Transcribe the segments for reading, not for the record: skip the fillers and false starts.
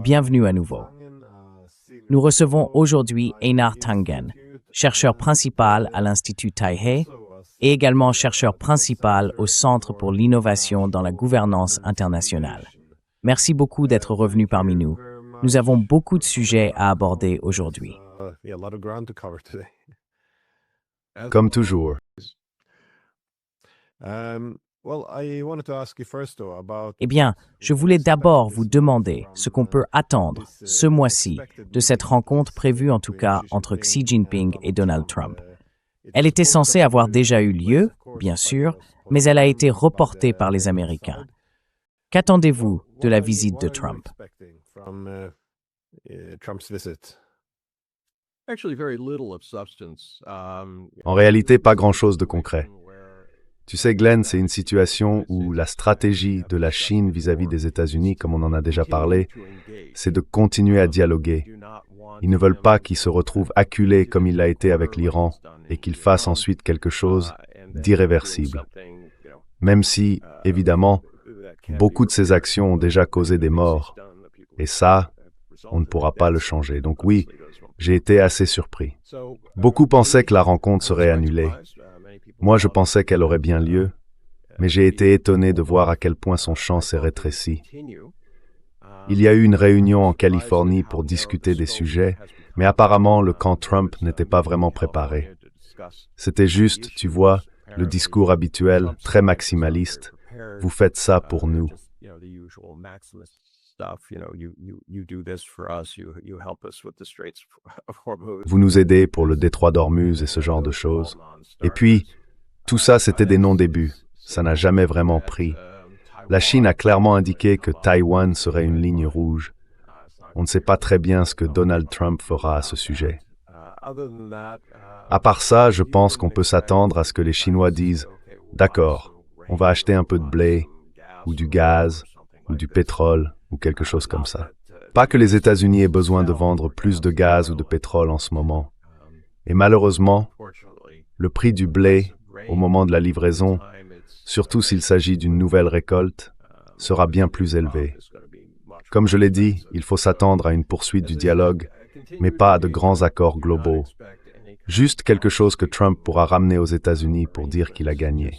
Bienvenue à nouveau. Nous recevons aujourd'hui Einar Tangen, chercheur principal à l'Institut Taihei et également chercheur principal au Centre pour l'innovation dans la gouvernance internationale. Merci beaucoup d'être revenu parmi nous. Nous avons beaucoup de sujets à aborder aujourd'hui. Comme toujours. Eh bien, je voulais d'abord vous demander ce qu'on peut attendre ce mois-ci de cette rencontre prévue en tout cas entre Xi Jinping et Donald Trump. Elle était censée avoir déjà eu lieu, bien sûr, mais elle a été reportée par les Américains. Qu'attendez-vous de la visite de Trump? En réalité, pas grand-chose de concret. Tu sais, Glenn, c'est une situation où la stratégie de la Chine vis-à-vis des États-Unis, comme on en a déjà parlé, c'est de continuer à dialoguer. Ils ne veulent pas qu'il se retrouve acculé comme il l'a été avec l'Iran et qu'il fasse ensuite quelque chose d'irréversible. Même si, évidemment, beaucoup de ces actions ont déjà causé des morts. Et ça, on ne pourra pas le changer. Donc oui, j'ai été assez surpris. Beaucoup pensaient que la rencontre serait annulée. Moi, je pensais qu'elle aurait bien lieu, mais j'ai été étonné de voir à quel point son champ s'est rétréci. Il y a eu une réunion en Californie pour discuter des sujets, mais apparemment le camp Trump n'était pas vraiment préparé. C'était juste, tu vois, le discours habituel, très maximaliste. Vous faites ça pour nous. Vous nous aidez pour le détroit d'Ormuz et ce genre de choses. Et puis, tout ça, c'était des non-débuts. Ça n'a jamais vraiment pris. La Chine a clairement indiqué que Taïwan serait une ligne rouge. On ne sait pas très bien ce que Donald Trump fera à ce sujet. À part ça, je pense qu'on peut s'attendre à ce que les Chinois disent « D'accord, on va acheter un peu de blé, ou du gaz, ou du pétrole, ou quelque chose comme ça. » Pas que les États-Unis aient besoin de vendre plus de gaz ou de pétrole en ce moment. Et malheureusement, le prix du blé, au moment de la livraison, surtout s'il s'agit d'une nouvelle récolte, sera bien plus élevé. Comme je l'ai dit, il faut s'attendre à une poursuite du dialogue, mais pas à de grands accords globaux. Juste quelque chose que Trump pourra ramener aux États-Unis pour dire qu'il a gagné.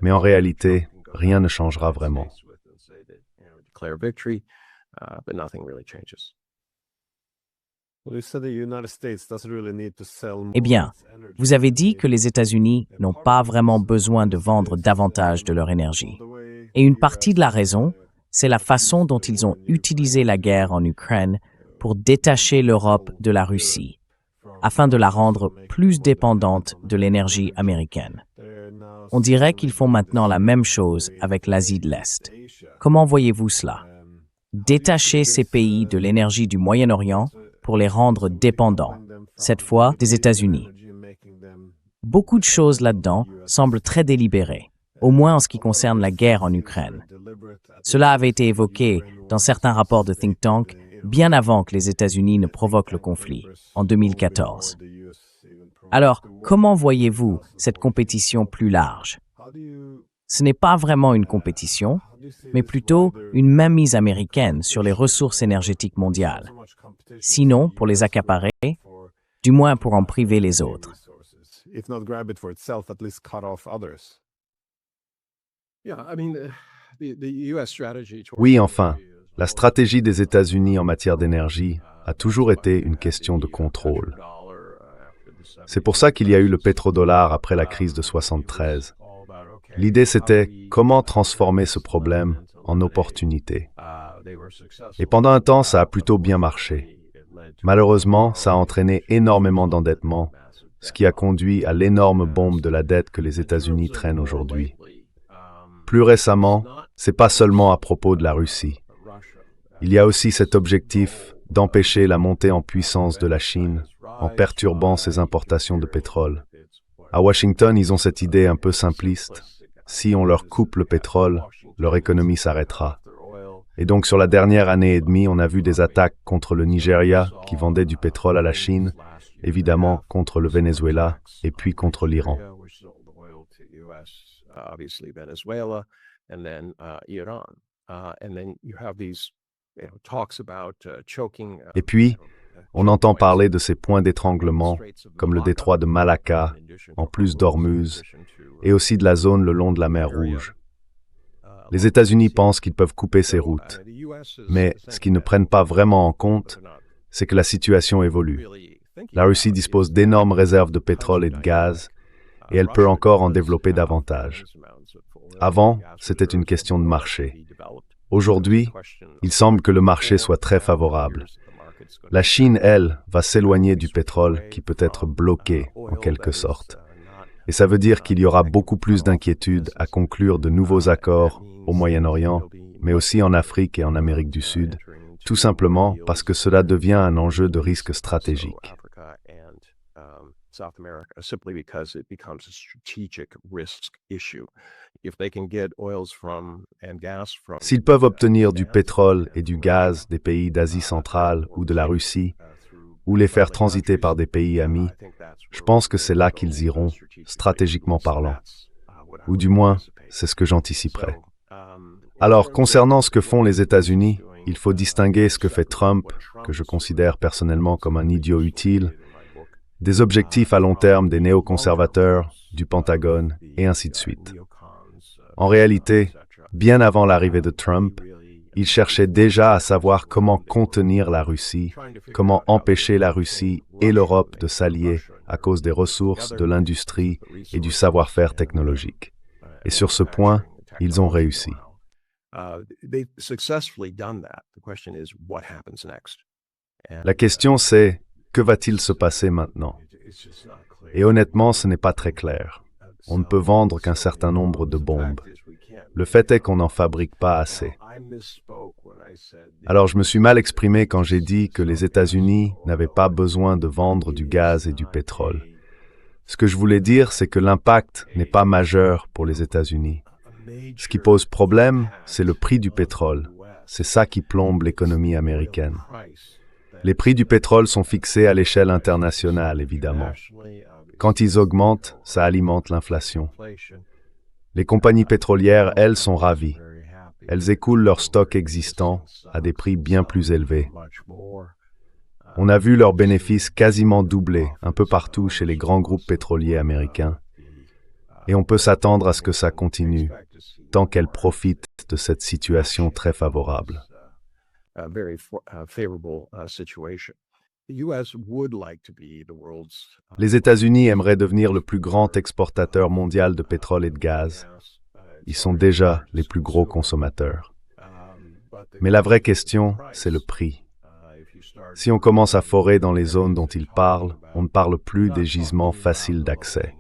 Mais en réalité, rien ne changera vraiment. Eh bien, vous avez dit que les États-Unis n'ont pas vraiment besoin de vendre davantage de leur énergie. Et une partie de la raison, c'est la façon dont ils ont utilisé la guerre en Ukraine pour détacher l'Europe de la Russie, afin de la rendre plus dépendante de l'énergie américaine. On dirait qu'ils font maintenant la même chose avec l'Asie de l'Est. Comment voyez-vous cela? Détacher ces pays de l'énergie du Moyen-Orient pour les rendre dépendants, cette fois des États-Unis. Beaucoup de choses là-dedans semblent très délibérées, au moins en ce qui concerne la guerre en Ukraine. Cela avait été évoqué dans certains rapports de think tank bien avant que les États-Unis ne provoquent le conflit, en 2014. Alors, comment voyez-vous cette compétition plus large? Ce n'est pas vraiment une compétition, mais plutôt une mainmise américaine sur les ressources énergétiques mondiales. Sinon, pour les accaparer, du moins pour en priver les autres. Oui, enfin, la stratégie des États-Unis en matière d'énergie a toujours été une question de contrôle. C'est pour ça qu'il y a eu le pétrodollar après la crise de 73. L'idée, c'était comment transformer ce problème en opportunité. Et pendant un temps, ça a plutôt bien marché. Malheureusement, ça a entraîné énormément d'endettement, ce qui a conduit à l'énorme bombe de la dette que les États-Unis traînent aujourd'hui. Plus récemment, c'est pas seulement à propos de la Russie. Il y a aussi cet objectif d'empêcher la montée en puissance de la Chine en perturbant ses importations de pétrole. À Washington, ils ont cette idée un peu simpliste. Si on leur coupe le pétrole, leur économie s'arrêtera. Et donc, sur la dernière année et demie, on a vu des attaques contre le Nigeria, qui vendait du pétrole à la Chine, évidemment contre le Venezuela, et puis contre l'Iran. Et puis, on entend parler de ces points d'étranglement, comme le détroit de Malacca, en plus d'Ormuz, et aussi de la zone le long de la mer Rouge. Les États-Unis pensent qu'ils peuvent couper ces routes, mais ce qu'ils ne prennent pas vraiment en compte, c'est que la situation évolue. La Russie dispose d'énormes réserves de pétrole et de gaz, et elle peut encore en développer davantage. Avant, c'était une question de marché. Aujourd'hui, il semble que le marché soit très favorable. La Chine, elle, va s'éloigner du pétrole qui peut être bloqué, en quelque sorte. Et ça veut dire qu'il y aura beaucoup plus d'inquiétude à conclure de nouveaux accords au Moyen-Orient, mais aussi en Afrique et en Amérique du Sud, tout simplement parce que cela devient un enjeu de risque stratégique. S'ils peuvent obtenir du pétrole et du gaz des pays d'Asie centrale ou de la Russie, ou les faire transiter par des pays amis, je pense que c'est là qu'ils iront, stratégiquement parlant. Ou du moins, c'est ce que j'anticiperais. Alors, concernant ce que font les États-Unis, il faut distinguer ce que fait Trump, que je considère personnellement comme un idiot utile, des objectifs à long terme des néoconservateurs, du Pentagone, et ainsi de suite. En réalité, bien avant l'arrivée de Trump, il cherchait déjà à savoir comment contenir la Russie, comment empêcher la Russie et l'Europe de s'allier à cause des ressources, de l'industrie et du savoir-faire technologique. Et sur ce point, ils ont réussi. La question c'est, que va-t-il se passer maintenant? Et honnêtement, ce n'est pas très clair. On ne peut vendre qu'un certain nombre de bombes. Le fait est qu'on n'en fabrique pas assez. Alors je me suis mal exprimé quand j'ai dit que les États-Unis n'avaient pas besoin de vendre du gaz et du pétrole. Ce que je voulais dire, c'est que l'impact n'est pas majeur pour les États-Unis. Ce qui pose problème, c'est le prix du pétrole. C'est ça qui plombe l'économie américaine. Les prix du pétrole sont fixés à l'échelle internationale, évidemment. Quand ils augmentent, ça alimente l'inflation. Les compagnies pétrolières, elles, sont ravies. Elles écoulent leurs stocks existants à des prix bien plus élevés. On a vu leurs bénéfices quasiment doubler un peu partout chez les grands groupes pétroliers américains. Et on peut s'attendre à ce que ça continue, tant qu'elles profitent de cette situation très favorable. Les États-Unis aimeraient devenir le plus grand exportateur mondial de pétrole et de gaz. Ils sont déjà les plus gros consommateurs. Mais la vraie question, c'est le prix. Si on commence à forer dans les zones dont ils parlent, on ne parle plus des gisements faciles d'accès.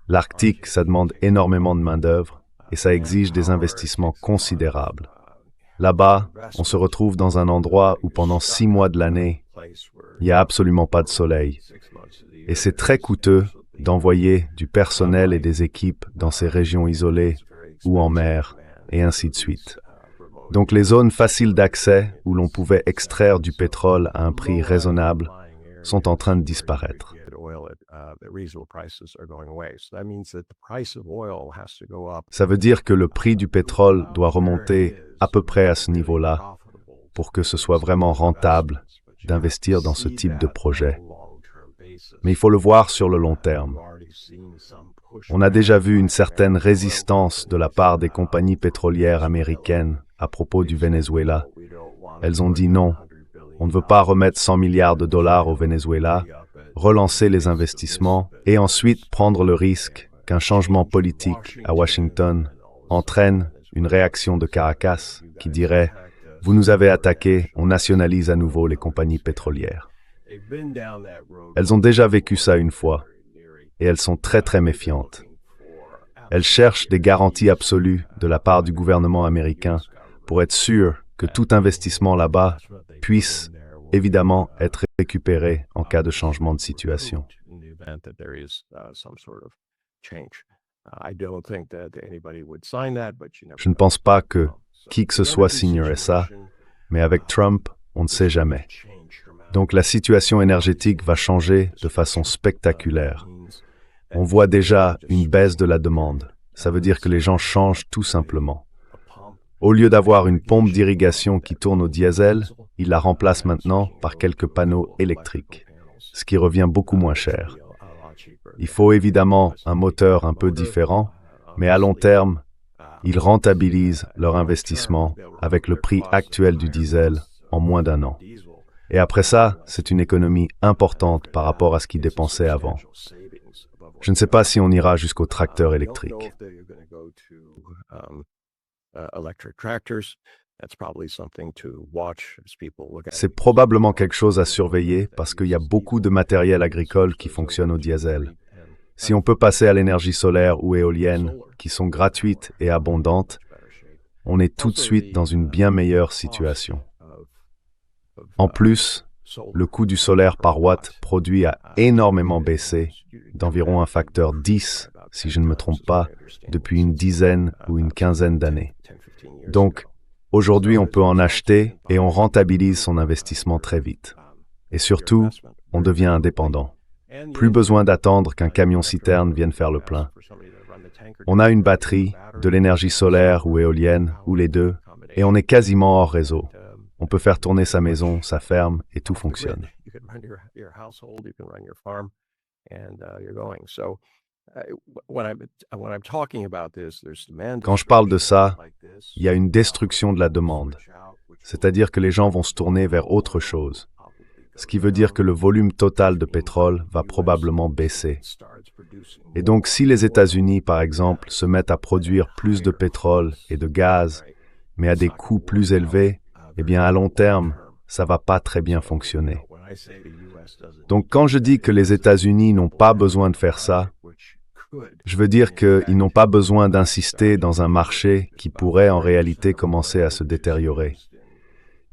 L'Arctique, ça demande énormément de main-d'œuvre et ça exige des investissements considérables. Là-bas, on se retrouve dans un endroit où pendant 6 mois de l'année, il n'y a absolument pas de soleil. Et c'est très coûteux d'envoyer du personnel et des équipes dans ces régions isolées ou en mer, et ainsi de suite. Donc les zones faciles d'accès où l'on pouvait extraire du pétrole à un prix raisonnable sont en train de disparaître. Ça veut dire que le prix du pétrole doit remonter à peu près à ce niveau-là pour que ce soit vraiment rentable d'investir dans ce type de projet. Mais il faut le voir sur le long terme. On a déjà vu une certaine résistance de la part des compagnies pétrolières américaines à propos du Venezuela. Elles ont dit non, on ne veut pas remettre 100 milliards de dollars au Venezuela, relancer les investissements et ensuite prendre le risque qu'un changement politique à Washington entraîne une réaction de Caracas qui dirait « Vous nous avez attaqués, on nationalise à nouveau les compagnies pétrolières ». Elles ont déjà vécu ça une fois et elles sont très très méfiantes. Elles cherchent des garanties absolues de la part du gouvernement américain pour être sûres que tout investissement là-bas puisse évidemment être récupéré en cas de changement de situation. Je ne pense pas que qui que ce soit signerait ça, mais avec Trump, on ne sait jamais. Donc la situation énergétique va changer de façon spectaculaire. On voit déjà une baisse de la demande. Ça veut dire que les gens changent tout simplement. Au lieu d'avoir une pompe d'irrigation qui tourne au diesel, il la remplace maintenant par quelques panneaux électriques, ce qui revient beaucoup moins cher. Il faut évidemment un moteur un peu différent, mais à long terme, ils rentabilisent leur investissement avec le prix actuel du diesel en moins d'un an. Et après ça, c'est une économie importante par rapport à ce qu'ils dépensaient avant. Je ne sais pas si on ira jusqu'au tracteur électrique. C'est probablement quelque chose à surveiller parce qu'il y a beaucoup de matériel agricole qui fonctionne au diesel. Si on peut passer à l'énergie solaire ou éolienne, qui sont gratuites et abondantes, on est tout de suite dans une bien meilleure situation. En plus, le coût du solaire par watt produit a énormément baissé, d'environ un facteur 10, si je ne me trompe pas, depuis une dizaine ou une quinzaine d'années. Donc, aujourd'hui, on peut en acheter et on rentabilise son investissement très vite. Et surtout, on devient indépendant. Plus besoin d'attendre qu'un camion-citerne vienne faire le plein. On a une batterie, de l'énergie solaire ou éolienne, ou les deux, et on est quasiment hors réseau. On peut faire tourner sa maison, sa ferme, et tout fonctionne. Quand je parle de ça, il y a une destruction de la demande, c'est-à-dire que les gens vont se tourner vers autre chose, ce qui veut dire que le volume total de pétrole va probablement baisser. Et donc, si les États-Unis, par exemple, se mettent à produire plus de pétrole et de gaz, mais à des coûts plus élevés, eh bien, à long terme, ça va pas très bien fonctionner. Donc, quand je dis que les États-Unis n'ont pas besoin de faire ça, je veux dire qu'ils n'ont pas besoin d'insister dans un marché qui pourrait en réalité commencer à se détériorer.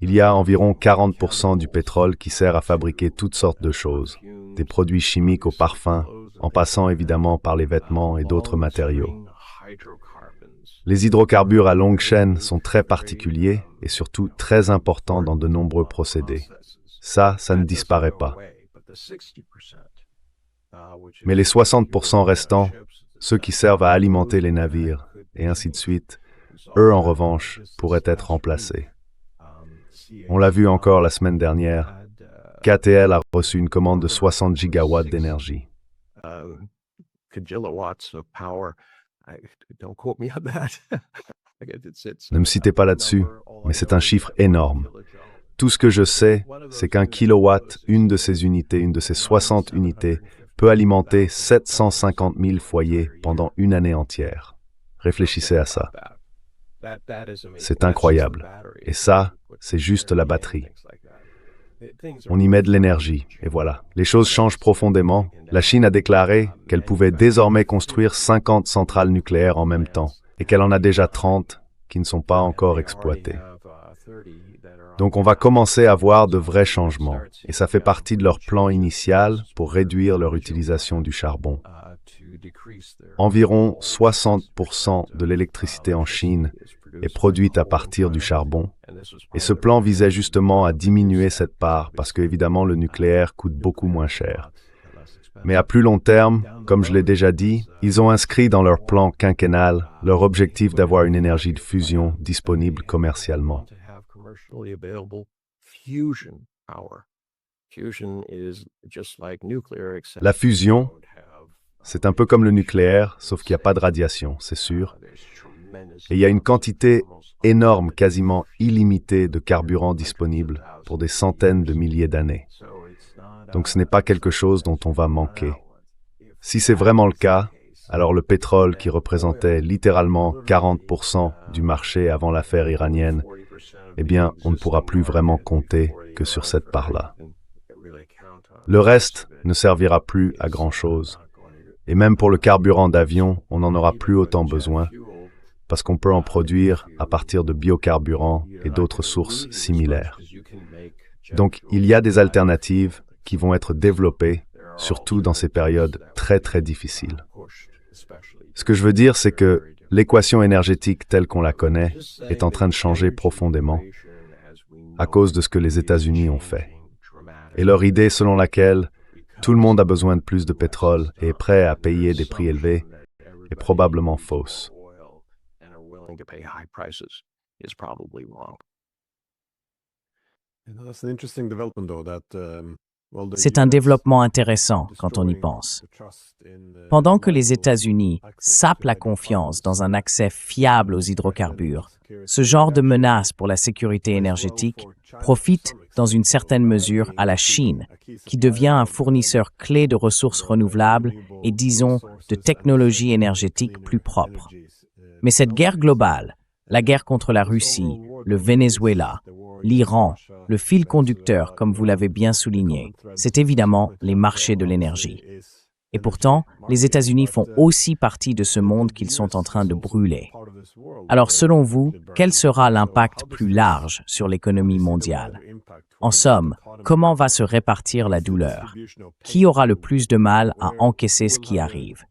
Il y a environ 40% du pétrole qui sert à fabriquer toutes sortes de choses, des produits chimiques au parfum, en passant évidemment par les vêtements et d'autres matériaux. Les hydrocarbures à longue chaîne sont très particuliers et surtout très importants dans de nombreux procédés. Ça ne disparaît pas. Mais les 60% restants, ceux qui servent à alimenter les navires, et ainsi de suite, eux en revanche pourraient être remplacés. On l'a vu encore la semaine dernière, KTL a reçu une commande de 60 gigawatts d'énergie. Ne me citez pas là-dessus, mais c'est un chiffre énorme. Tout ce que je sais, c'est qu'un kilowatt, une de ces unités, une de ces 60 unités, peut alimenter 750 000 foyers pendant une année entière. Réfléchissez à ça. C'est incroyable. Et ça, c'est juste la batterie. On y met de l'énergie, et voilà. Les choses changent profondément. La Chine a déclaré qu'elle pouvait désormais construire 50 centrales nucléaires en même temps, et qu'elle en a déjà 30 qui ne sont pas encore exploitées. Donc on va commencer à voir de vrais changements, et ça fait partie de leur plan initial pour réduire leur utilisation du charbon. Environ 60% de l'électricité en Chine est produite à partir du charbon, et ce plan visait justement à diminuer cette part parce que évidemment le nucléaire coûte beaucoup moins cher. Mais à plus long terme, comme je l'ai déjà dit, ils ont inscrit dans leur plan quinquennal leur objectif d'avoir une énergie de fusion disponible commercialement. La fusion, c'est un peu comme le nucléaire, sauf qu'il n'y a pas de radiation, c'est sûr. Et il y a une quantité énorme, quasiment illimitée de carburant disponible pour des centaines de milliers d'années. Donc ce n'est pas quelque chose dont on va manquer. Si c'est vraiment le cas, alors le pétrole qui représentait littéralement 40% du marché avant l'affaire iranienne, eh bien, on ne pourra plus vraiment compter que sur cette part-là. Le reste ne servira plus à grand-chose. Et même pour le carburant d'avion, on n'en aura plus autant besoin, parce qu'on peut en produire à partir de biocarburants et d'autres sources similaires. Donc, il y a des alternatives qui vont être développées, surtout dans ces périodes très très difficiles. Ce que je veux dire, c'est que l'équation énergétique telle qu'on la connaît est en train de changer profondément à cause de ce que les États-Unis ont fait. Et leur idée selon laquelle tout le monde a besoin de plus de pétrole et est prêt à payer des prix élevés est probablement fausse. C'est un développement intéressant quand on y pense. Pendant que les États-Unis sapent la confiance dans un accès fiable aux hydrocarbures, ce genre de menace pour la sécurité énergétique profite dans une certaine mesure à la Chine, qui devient un fournisseur clé de ressources renouvelables et, disons, de technologies énergétiques plus propres. Mais cette guerre globale, la guerre contre la Russie, le Venezuela, l'Iran, le fil conducteur, comme vous l'avez bien souligné, c'est évidemment les marchés de l'énergie. Et pourtant, les États-Unis font aussi partie de ce monde qu'ils sont en train de brûler. Alors, selon vous, quel sera l'impact plus large sur l'économie mondiale? En somme, comment va se répartir la douleur? Qui aura le plus de mal à encaisser ce qui arrive?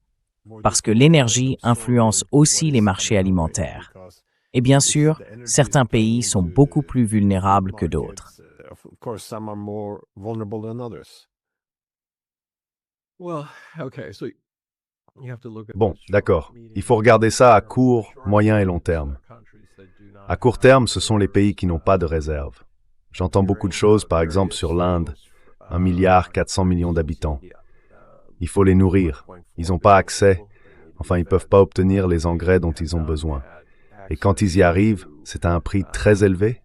Parce que l'énergie influence aussi les marchés alimentaires. Et bien sûr, certains pays sont beaucoup plus vulnérables que d'autres. Bon, d'accord. Il faut regarder ça à court, moyen et long terme. À court terme, ce sont les pays qui n'ont pas de réserve. J'entends beaucoup de choses, par exemple sur l'Inde, 1,4 milliard d'habitants. Il faut les nourrir. Ils n'ont pas accès, enfin ils ne peuvent pas obtenir les engrais dont ils ont besoin. Et quand ils y arrivent, c'est à un prix très élevé,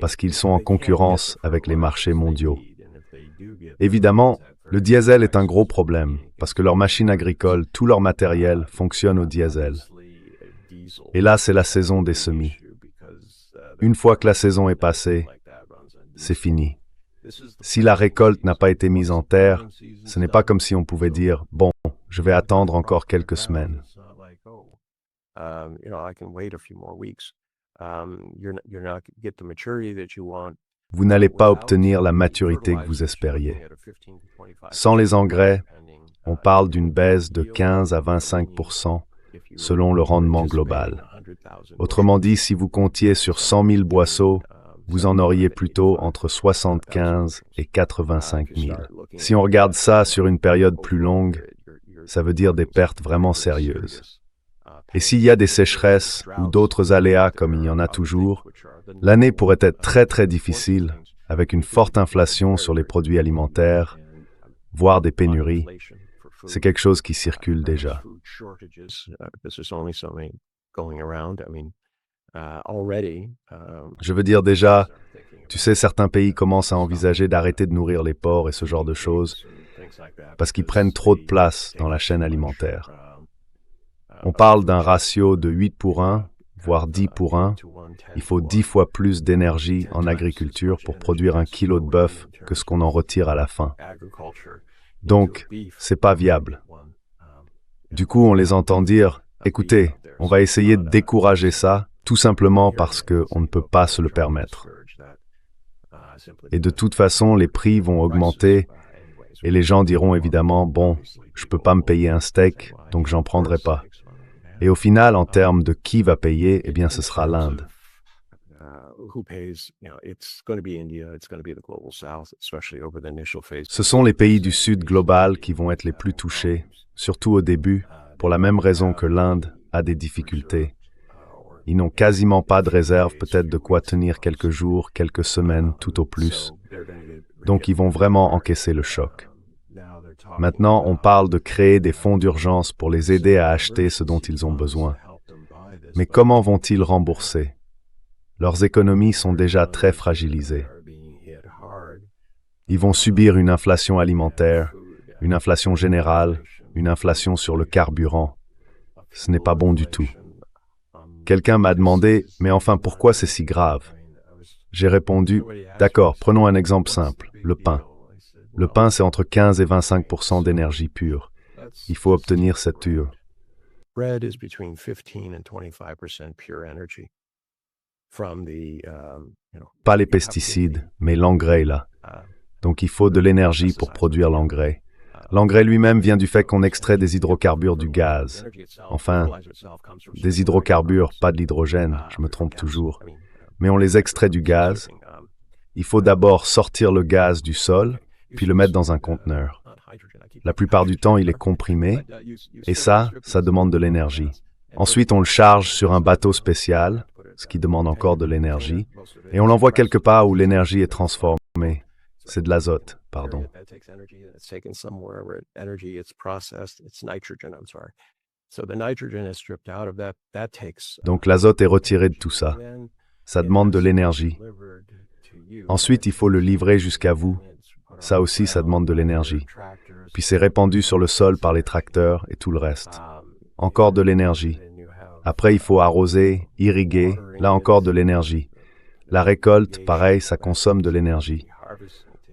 parce qu'ils sont en concurrence avec les marchés mondiaux. Évidemment, le diesel est un gros problème, parce que leurs machines agricoles, tout leur matériel fonctionne au diesel. Et là, c'est la saison des semis. Une fois que la saison est passée, c'est fini. Si la récolte n'a pas été mise en terre, ce n'est pas comme si on pouvait dire « Bon, je vais attendre encore quelques semaines ». Vous n'allez pas obtenir la maturité que vous espériez. Sans les engrais, on parle d'une baisse de 15 à 25% selon le rendement global. Autrement dit, si vous comptiez sur 100 000 boisseaux, vous en auriez plutôt entre 75 et 85 000. Si on regarde ça sur une période plus longue, ça veut dire des pertes vraiment sérieuses. Et s'il y a des sécheresses ou d'autres aléas comme il y en a toujours, l'année pourrait être très très difficile avec une forte inflation sur les produits alimentaires, voire des pénuries. C'est quelque chose qui circule déjà. Je veux dire déjà, tu sais, certains pays commencent à envisager d'arrêter de nourrir les porcs et ce genre de choses parce qu'ils prennent trop de place dans la chaîne alimentaire. On parle d'un ratio de 8 pour 1, voire 10 pour 1. Il faut 10 fois plus d'énergie en agriculture pour produire 1 kilo de bœuf que ce qu'on en retire à la fin. Donc, c'est pas viable. Du coup, on les entend dire, écoutez, on va essayer de décourager ça, tout simplement parce qu'on ne peut pas se le permettre. Et de toute façon, les prix vont augmenter et les gens diront évidemment, bon, je peux pas me payer un steak, donc j'en prendrai pas. Et au final, en termes de qui va payer, eh bien, ce sera l'Inde. Ce sont les pays du Sud global qui vont être les plus touchés, surtout au début, pour la même raison que l'Inde a des difficultés. Ils n'ont quasiment pas de réserve, peut-être de quoi tenir quelques jours, quelques semaines, tout au plus. Donc ils vont vraiment encaisser le choc. Maintenant, on parle de créer des fonds d'urgence pour les aider à acheter ce dont ils ont besoin. Mais comment vont-ils rembourser? Leurs économies sont déjà très fragilisées. Ils vont subir une inflation alimentaire, une inflation générale, une inflation sur le carburant. Ce n'est pas bon du tout. Quelqu'un m'a demandé, mais enfin, pourquoi c'est si grave? J'ai répondu, d'accord, prenons un exemple simple, le pain. Le pain, c'est entre 15 et 25% d'énergie pure. Il faut obtenir cette pure. Pas les pesticides, mais l'engrais là. Donc il faut de l'énergie pour produire l'engrais. L'engrais lui-même vient du fait qu'on extrait des hydrocarbures du gaz. Enfin, des hydrocarbures, pas de l'hydrogène, je me trompe toujours. Mais on les extrait du gaz. Il faut d'abord sortir le gaz du sol, puis le mettre dans un conteneur. La plupart du temps, il est comprimé, et ça demande de l'énergie. Ensuite, on le charge sur un bateau spécial, ce qui demande encore de l'énergie, et on l'envoie quelque part où l'énergie est transformée. C'est de l'azote, pardon. Donc l'azote est retiré de tout ça. Ça demande de l'énergie. Ensuite, il faut le livrer jusqu'à vous. Ça aussi, ça demande de l'énergie. Puis c'est répandu sur le sol par les tracteurs et tout le reste. Encore de l'énergie. Après, il faut arroser, irriguer, là encore de l'énergie. La récolte, pareil, ça consomme de l'énergie.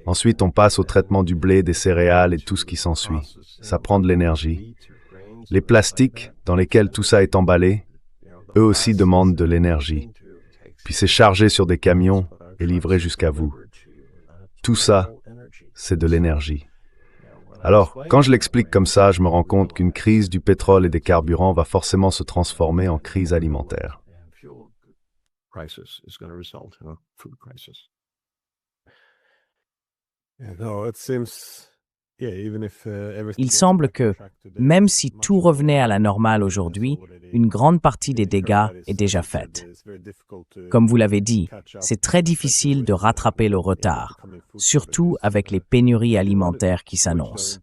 Ensuite, on passe au traitement du blé, des céréales et tout ce qui s'ensuit. Ça prend de l'énergie. Les plastiques, dans lesquels tout ça est emballé, eux aussi demandent de l'énergie. Puis c'est chargé sur des camions et livré jusqu'à vous. Tout ça, c'est de l'énergie. Alors, quand je l'explique comme ça, je me rends compte qu'une crise du pétrole et des carburants va forcément se transformer en crise alimentaire. Il semble que, même si tout revenait à la normale aujourd'hui, une grande partie des dégâts est déjà faite. Comme vous l'avez dit, c'est très difficile de rattraper le retard, surtout avec les pénuries alimentaires qui s'annoncent.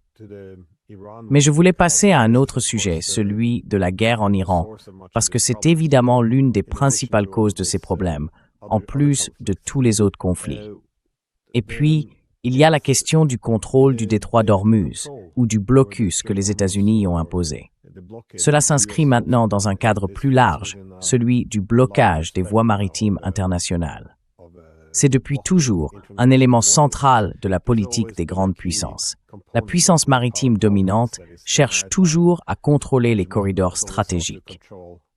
Mais je voulais passer à un autre sujet, celui de la guerre en Iran, parce que c'est évidemment l'une des principales causes de ces problèmes, en plus de tous les autres conflits. Et puis, il y a la question du contrôle du détroit d'Ormuz, ou du blocus que les États-Unis y ont imposé. Cela s'inscrit maintenant dans un cadre plus large, celui du blocage des voies maritimes internationales. C'est depuis toujours un élément central de la politique des grandes puissances. La puissance maritime dominante cherche toujours à contrôler les corridors stratégiques.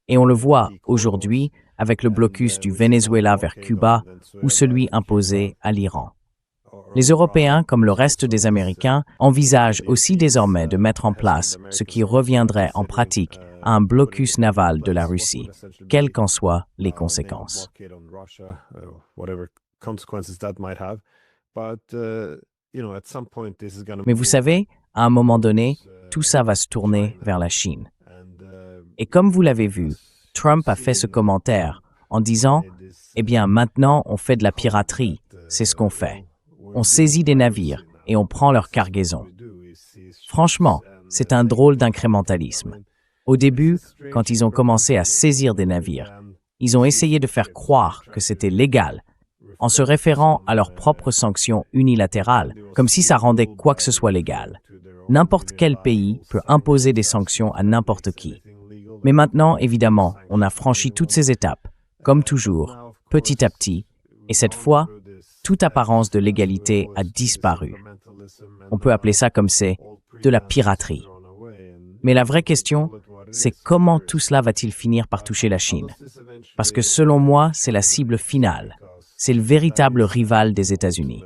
Et on le voit aujourd'hui avec le blocus du Venezuela vers Cuba ou celui imposé à l'Iran. Les Européens, comme le reste des Américains, envisagent aussi désormais de mettre en place ce qui reviendrait en pratique à un blocus naval de la Russie, quelles qu'en soient les conséquences. Mais vous savez, à un moment donné, tout ça va se tourner vers la Chine. Et comme vous l'avez vu, Trump a fait ce commentaire en disant « Eh bien, maintenant, on fait de la piraterie, c'est ce qu'on fait. On saisit des navires et on prend leur cargaison. » Franchement, c'est un drôle d'incrémentalisme. Au début, quand ils ont commencé à saisir des navires, ils ont essayé de faire croire que c'était légal, en se référant à leurs propres sanctions unilatérales, comme si ça rendait quoi que ce soit légal. N'importe quel pays peut imposer des sanctions à n'importe qui. Mais maintenant, évidemment, on a franchi toutes ces étapes, comme toujours, petit à petit, et cette fois, toute apparence de légalité a disparu. On peut appeler ça comme c'est de la piraterie. Mais la vraie question, c'est comment tout cela va-t-il finir par toucher la Chine? Parce que selon moi, c'est la cible finale. C'est le véritable rival des États-Unis.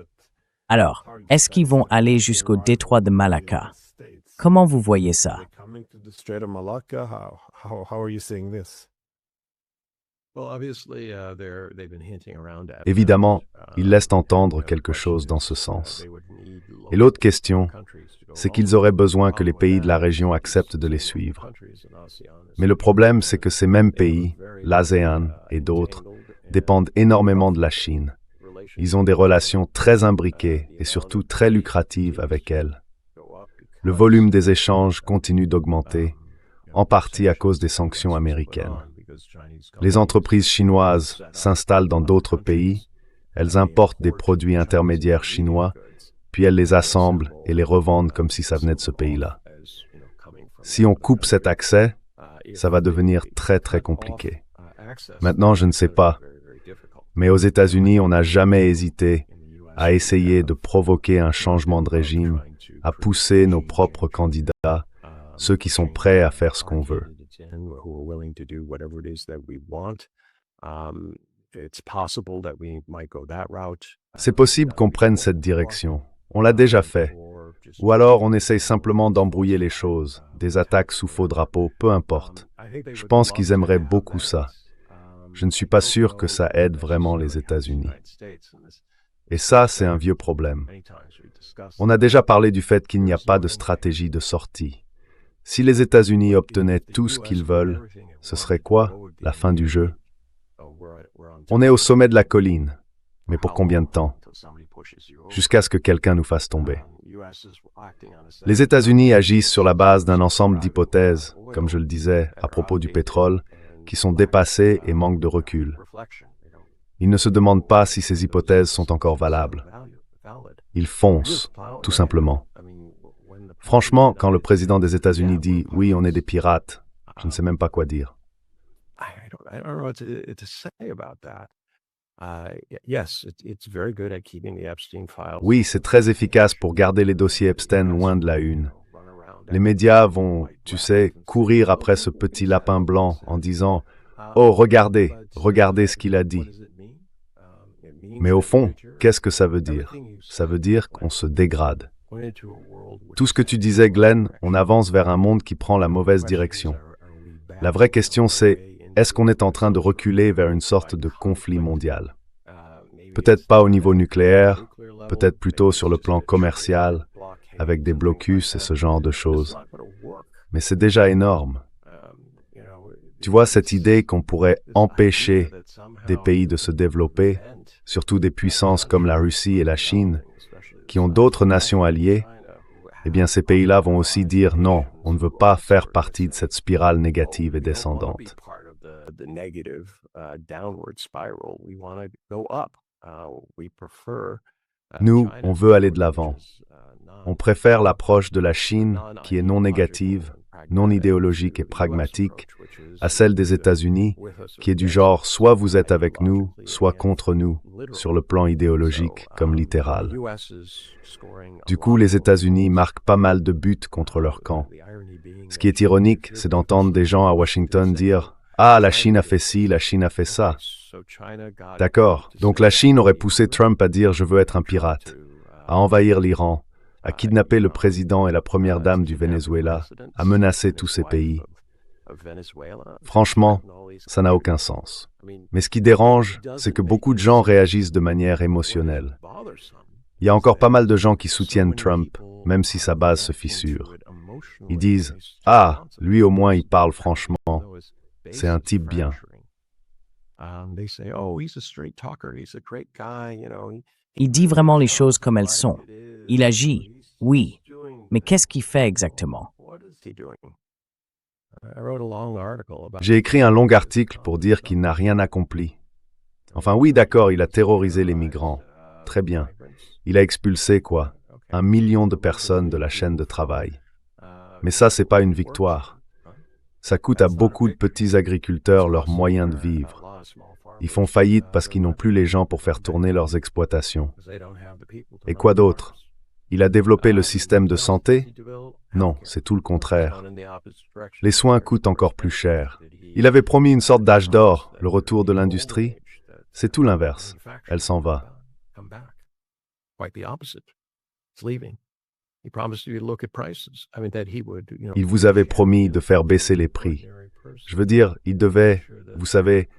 Alors, est-ce qu'ils vont aller jusqu'au détroit de Malacca? Comment vous voyez ça? Évidemment, ils laissent entendre quelque chose dans ce sens. Et l'autre question, c'est qu'ils auraient besoin que les pays de la région acceptent de les suivre. Mais le problème, c'est que ces mêmes pays, l'ASEAN et d'autres, dépendent énormément de la Chine. Ils ont des relations très imbriquées et surtout très lucratives avec elle. Le volume des échanges continue d'augmenter, en partie à cause des sanctions américaines. Les entreprises chinoises s'installent dans d'autres pays, elles importent des produits intermédiaires chinois, puis elles les assemblent et les revendent comme si ça venait de ce pays-là. Si on coupe cet accès, ça va devenir très très compliqué. Maintenant, je ne sais pas, mais aux États-Unis, on n'a jamais hésité à essayer de provoquer un changement de régime, à pousser nos propres candidats, ceux qui sont prêts à faire ce qu'on veut. C'est possible qu'on prenne cette direction. On l'a déjà fait. Ou alors on essaye simplement d'embrouiller les choses, des attaques sous faux drapeau, peu importe. Je pense qu'ils aimeraient beaucoup ça. Je ne suis pas sûr que ça aide vraiment les États-Unis. Et ça, c'est un vieux problème. On a déjà parlé du fait qu'il n'y a pas de stratégie de sortie. Si les États-Unis obtenaient tout ce qu'ils veulent, ce serait quoi, la fin du jeu? On est au sommet de la colline. Mais pour combien de temps? Jusqu'à ce que quelqu'un nous fasse tomber. Les États-Unis agissent sur la base d'un ensemble d'hypothèses, comme je le disais, à propos du pétrole, qui sont dépassées et manquent de recul. Ils ne se demandent pas si ces hypothèses sont encore valables. Ils foncent, tout simplement. Franchement, quand le président des États-Unis dit « Oui, on est des pirates », je ne sais même pas quoi dire. Oui, c'est très efficace pour garder les dossiers Epstein loin de la une. Les médias vont, tu sais, courir après ce petit lapin blanc en disant « Oh, regardez, regardez ce qu'il a dit ». Mais au fond, qu'est-ce que ça veut dire? Ça veut dire qu'on se dégrade. Tout ce que tu disais, Glenn, on avance vers un monde qui prend la mauvaise direction. La vraie question, c'est, est-ce qu'on est en train de reculer vers une sorte de conflit mondial? Peut-être pas au niveau nucléaire, peut-être plutôt sur le plan commercial, avec des blocus et ce genre de choses. Mais c'est déjà énorme. Tu vois, cette idée qu'on pourrait empêcher des pays de se développer, surtout des puissances comme la Russie et la Chine, qui ont d'autres nations alliées, eh bien ces pays-là vont aussi dire non, on ne veut pas faire partie de cette spirale négative et descendante. Nous, on veut aller de l'avant. On préfère l'approche de la Chine, qui est non négative, non idéologique et pragmatique, à celle des États-Unis, qui est du genre soit vous êtes avec nous, soit contre nous, sur le plan idéologique comme littéral. Du coup, les États-Unis marquent pas mal de buts contre leur camp. Ce qui est ironique, c'est d'entendre des gens à Washington dire « Ah, la Chine a fait ci, la Chine a fait ça ». D'accord, donc la Chine aurait poussé Trump à dire « Je veux être un pirate », à envahir l'Iran, à kidnapper le président et la première dame du Venezuela, à menacer tous ces pays. Franchement, ça n'a aucun sens. Mais ce qui dérange, c'est que beaucoup de gens réagissent de manière émotionnelle. Il y a encore pas mal de gens qui soutiennent Trump, même si sa base se fissure. Ils disent « Ah, lui au moins il parle franchement, c'est un type bien ». Il dit vraiment les choses comme elles sont. Il agit, oui, mais qu'est-ce qu'il fait exactement? J'ai écrit un long article pour dire qu'il n'a rien accompli. Enfin oui, d'accord, il a terrorisé les migrants. Très bien. Il a expulsé, 1 million de personnes de la chaîne de travail. Mais ça, c'est pas une victoire. Ça coûte à beaucoup de petits agriculteurs leurs moyens de vivre. Ils font faillite parce qu'ils n'ont plus les gens pour faire tourner leurs exploitations. Et quoi d'autre? Il a développé le système de santé? Non, c'est tout le contraire. Les soins coûtent encore plus cher. Il avait promis une sorte d'âge d'or, le retour de l'industrie. C'est tout l'inverse. Elle s'en va. Il vous avait promis de faire baisser les prix. Je veux dire, il devait, vous savez,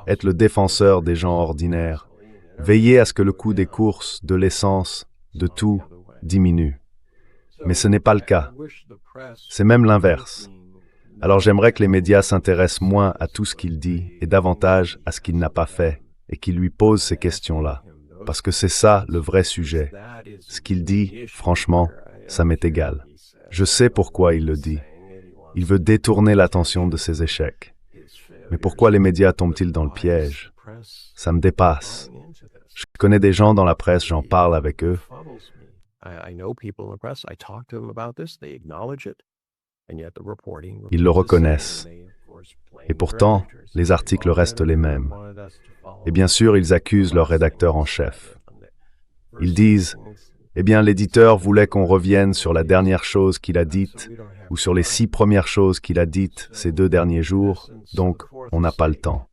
être le défenseur des gens ordinaires, veiller à ce que le coût des courses, de l'essence, de tout, diminue. Mais ce n'est pas le cas. C'est même l'inverse. Alors j'aimerais que les médias s'intéressent moins à tout ce qu'il dit et davantage à ce qu'il n'a pas fait et qu'il lui pose ces questions-là. Parce que c'est ça le vrai sujet. Ce qu'il dit, franchement, ça m'est égal. Je sais pourquoi il le dit. Il veut détourner l'attention de ses échecs. Mais pourquoi les médias tombent-ils dans le piège? Ça me dépasse. Je connais des gens dans la presse, j'en parle avec eux. Ils le reconnaissent. Et pourtant, les articles restent les mêmes. Et bien sûr, ils accusent leur rédacteur en chef. Ils disent « Eh bien, l'éditeur voulait qu'on revienne sur la dernière chose qu'il a dite ou sur les 6 premières choses qu'il a dites ces 2 derniers jours, donc on n'a pas le temps. »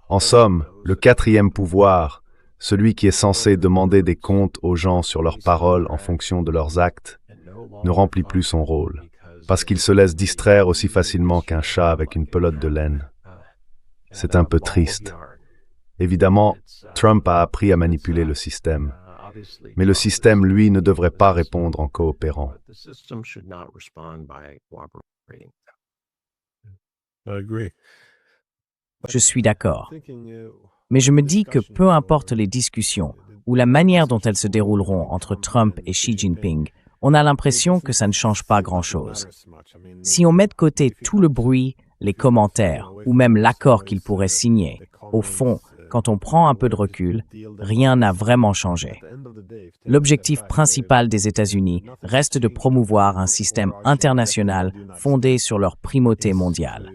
En somme, le 4e pouvoir, celui qui est censé demander des comptes aux gens sur leurs paroles en fonction de leurs actes, ne remplit plus son rôle, parce qu'il se laisse distraire aussi facilement qu'un chat avec une pelote de laine. C'est un peu triste. Évidemment, Trump a appris à manipuler le système. Mais le système, lui, ne devrait pas répondre en coopérant. Je suis d'accord. Mais je me dis que peu importe les discussions ou la manière dont elles se dérouleront entre Trump et Xi Jinping, on a l'impression que ça ne change pas grand-chose. Si on met de côté tout le bruit, les commentaires ou même l'accord qu'ils pourraient signer, au fond, quand on prend un peu de recul, rien n'a vraiment changé. L'objectif principal des États-Unis reste de promouvoir un système international fondé sur leur primauté mondiale.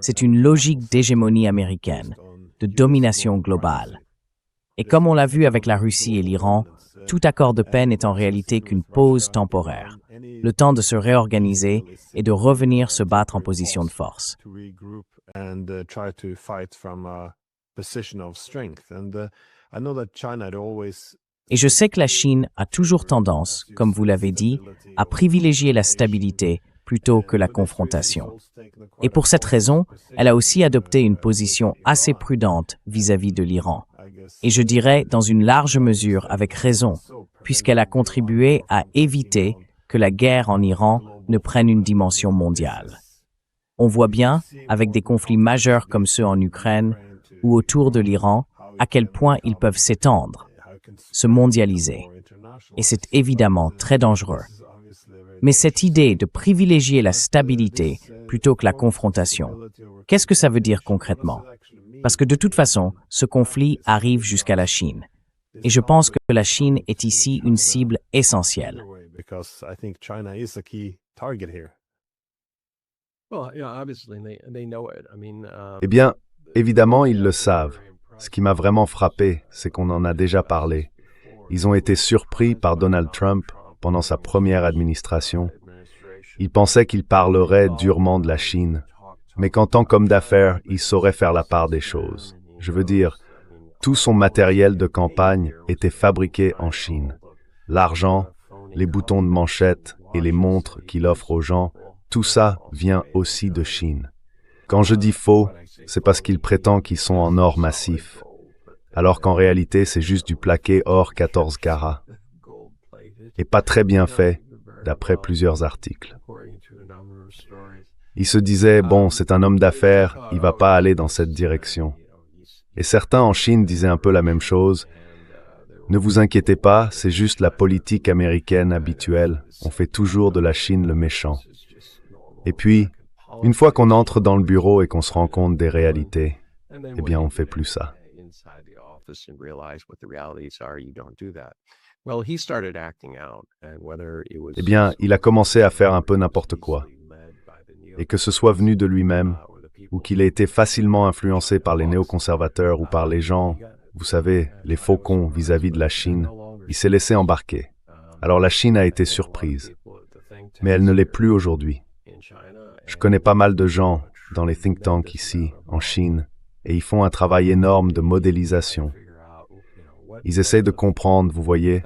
C'est une logique d'hégémonie américaine, de domination globale. Et comme on l'a vu avec la Russie et l'Iran, tout accord de paix n'est en réalité qu'une pause temporaire, le temps de se réorganiser et de revenir se battre en position de force. Et je sais que la Chine a toujours tendance, comme vous l'avez dit, à privilégier la stabilité plutôt que la confrontation. Et pour cette raison, elle a aussi adopté une position assez prudente vis-à-vis de l'Iran. Et je dirais, dans une large mesure, avec raison, puisqu'elle a contribué à éviter que la guerre en Iran ne prenne une dimension mondiale. On voit bien, avec des conflits majeurs comme ceux en Ukraine ou autour de l'Iran, à quel point ils peuvent s'étendre, se mondialiser. Et c'est évidemment très dangereux. Mais cette idée de privilégier la stabilité plutôt que la confrontation, qu'est-ce que ça veut dire concrètement? Parce que de toute façon, ce conflit arrive jusqu'à la Chine. Et je pense que la Chine est ici une cible essentielle. Eh bien, évidemment, ils le savent. Ce qui m'a vraiment frappé, c'est qu'on en a déjà parlé. Ils ont été surpris par Donald Trump pendant sa première administration. Ils pensaient qu'il parlerait durement de la Chine, mais qu'en tant qu'homme d'affaires, il saurait faire la part des choses. Je veux dire, tout son matériel de campagne était fabriqué en Chine. L'argent, les boutons de manchette et les montres qu'il offre aux gens, tout ça vient aussi de Chine. Quand je dis faux, c'est parce qu'il prétend qu'ils sont en or massif, alors qu'en réalité, c'est juste du plaqué or 14 carats. Et pas très bien fait, d'après plusieurs articles. Il se disait, bon, c'est un homme d'affaires, il va pas aller dans cette direction. Et certains en Chine disaient un peu la même chose. Ne vous inquiétez pas, c'est juste la politique américaine habituelle. On fait toujours de la Chine le méchant. Et puis, une fois qu'on entre dans le bureau et qu'on se rend compte des réalités, eh bien, on fait plus ça. Eh bien, il a commencé à faire un peu n'importe quoi. Et que ce soit venu de lui-même, ou qu'il ait été facilement influencé par les néoconservateurs ou par les gens, vous savez, les faucons vis-à-vis de la Chine, il s'est laissé embarquer. Alors la Chine a été surprise. Mais elle ne l'est plus aujourd'hui. Je connais pas mal de gens dans les think tanks ici, en Chine, et ils font un travail énorme de modélisation. Ils essayent de comprendre, vous voyez,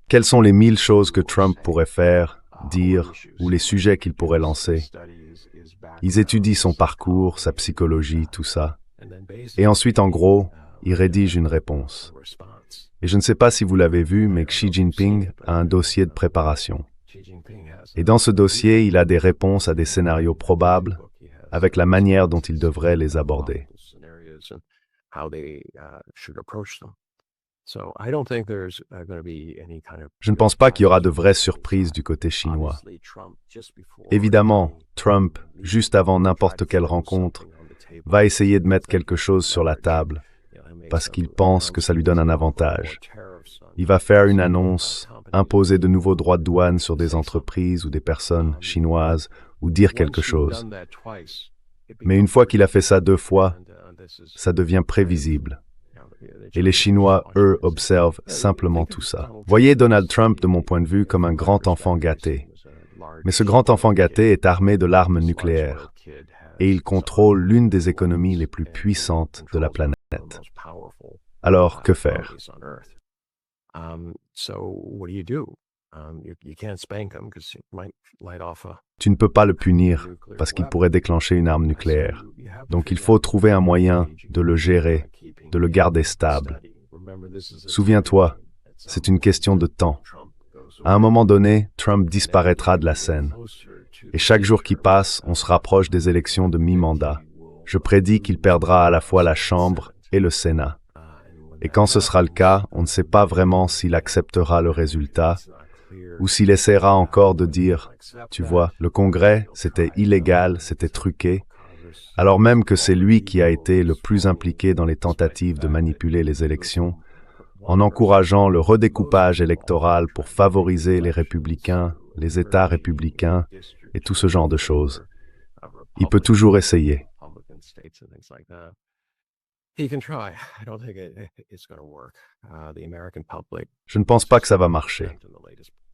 quelles sont les 1000 choses que Trump pourrait faire, dire, ou les sujets qu'il pourrait lancer. Ils étudient son parcours, sa psychologie, tout ça. Et ensuite, en gros, ils rédigent une réponse. Et je ne sais pas si vous l'avez vu, mais Xi Jinping a un dossier de préparation. Et dans ce dossier, il a des réponses à des scénarios probables, avec la manière dont il devrait les aborder. Je ne pense pas qu'il y aura de vraies surprises du côté chinois. Évidemment, Trump, juste avant n'importe quelle rencontre, va essayer de mettre quelque chose sur la table, parce qu'il pense que ça lui donne un avantage. Il va faire une annonce, imposer de nouveaux droits de douane sur des entreprises ou des personnes chinoises, ou dire quelque chose. Mais une fois qu'il a fait ça 2 fois, ça devient prévisible. Et les Chinois, eux, observent simplement tout ça. Voyez Donald Trump, de mon point de vue, comme un grand enfant gâté. Mais ce grand enfant gâté est armé de l'arme nucléaire. Et il contrôle l'une des économies les plus puissantes de la planète. Alors, que faire? Tu ne peux pas le punir parce qu'il pourrait déclencher une arme nucléaire. Donc il faut trouver un moyen de le gérer, de le garder stable. Souviens-toi, c'est une question de temps. À un moment donné, Trump disparaîtra de la scène. Et chaque jour qui passe, on se rapproche des élections de mi-mandat. Je prédis qu'il perdra à la fois la Chambre et le Sénat. Et quand ce sera le cas, on ne sait pas vraiment s'il acceptera le résultat ou s'il essaiera encore de dire, tu vois, le Congrès, c'était illégal, c'était truqué, alors même que c'est lui qui a été le plus impliqué dans les tentatives de manipuler les élections, en encourageant le redécoupage électoral pour favoriser les républicains, les États républicains et tout ce genre de choses. Il peut toujours essayer. Je ne pense pas que ça va marcher.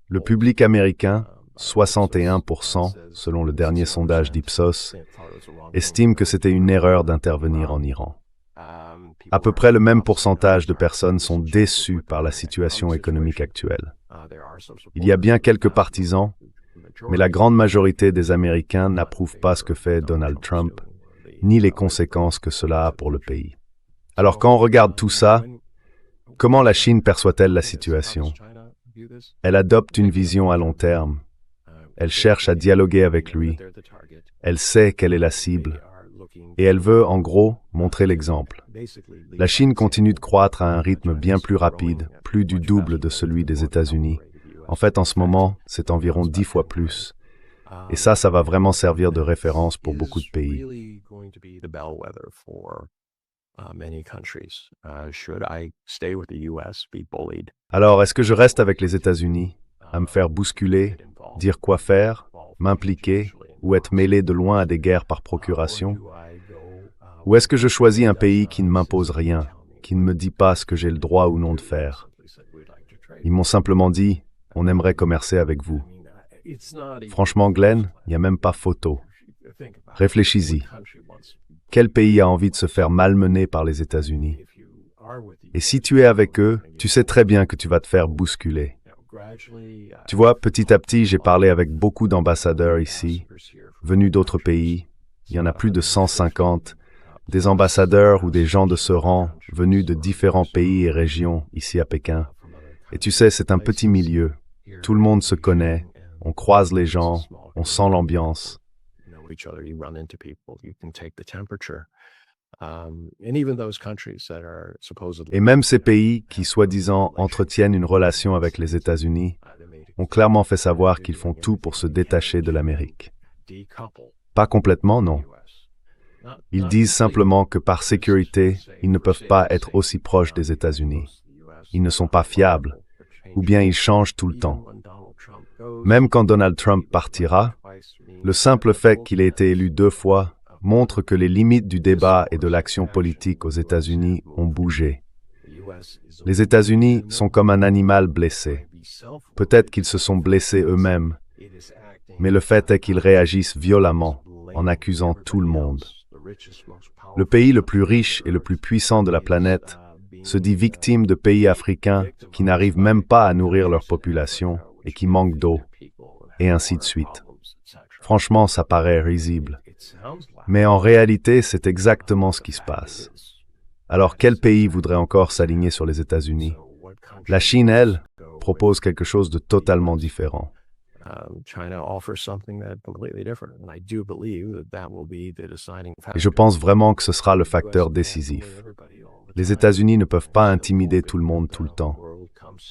Le public américain, 61%, selon le dernier sondage d'Ipsos, estime que c'était une erreur d'intervenir en Iran. À peu près le même pourcentage de personnes sont déçues par la situation économique actuelle. Il y a bien quelques partisans, mais la grande majorité des Américains n'approuvent pas ce que fait Donald Trump, ni les conséquences que cela a pour le pays. Alors quand on regarde tout ça, comment la Chine perçoit-elle la situation? Elle adopte une vision à long terme. Elle cherche à dialoguer avec lui. Elle sait quelle est la cible. Et elle veut, en gros, montrer l'exemple. La Chine continue de croître à un rythme bien plus rapide, plus du double de celui des États-Unis. En fait, en ce moment, c'est environ 10 fois plus. Et ça va vraiment servir de référence pour beaucoup de pays. Alors, est-ce que je reste avec les États-Unis, à me faire bousculer, dire quoi faire, m'impliquer ou être mêlé de loin à des guerres par procuration? Ou est-ce que je choisis un pays qui ne m'impose rien, qui ne me dit pas ce que j'ai le droit ou non de faire? Ils m'ont simplement dit, on aimerait commercer avec vous. Franchement, Glenn, il n'y a même pas photo. Réfléchis-y. Quel pays a envie de se faire malmener par les États-Unis? Et si tu es avec eux, tu sais très bien que tu vas te faire bousculer. Tu vois, petit à petit, j'ai parlé avec beaucoup d'ambassadeurs ici, venus d'autres pays. Il y en a plus de 150, des ambassadeurs ou des gens de ce rang, venus de différents pays et régions ici à Pékin. Et tu sais, c'est un petit milieu. Tout le monde se connaît, on croise les gens, on sent l'ambiance. Et même ces pays qui, soi-disant, entretiennent une relation avec les États-Unis, ont clairement fait savoir qu'ils font tout pour se détacher de l'Amérique. Pas complètement, non. Ils disent simplement que par sécurité, ils ne peuvent pas être aussi proches des États-Unis. Ils ne sont pas fiables, ou bien ils changent tout le temps. Même quand Donald Trump partira, le simple fait qu'il ait été élu 2 fois montre que les limites du débat et de l'action politique aux États-Unis ont bougé. Les États-Unis sont comme un animal blessé. Peut-être qu'ils se sont blessés eux-mêmes, mais le fait est qu'ils réagissent violemment en accusant tout le monde. Le pays le plus riche et le plus puissant de la planète se dit victime de pays africains qui n'arrivent même pas à nourrir leur population et qui manquent d'eau, et ainsi de suite. Franchement, ça paraît risible. Mais en réalité, c'est exactement ce qui se passe. Alors, quel pays voudrait encore s'aligner sur les États-Unis? La Chine, elle, propose quelque chose de totalement différent. Et je pense vraiment que ce sera le facteur décisif. Les États-Unis ne peuvent pas intimider tout le monde tout le temps.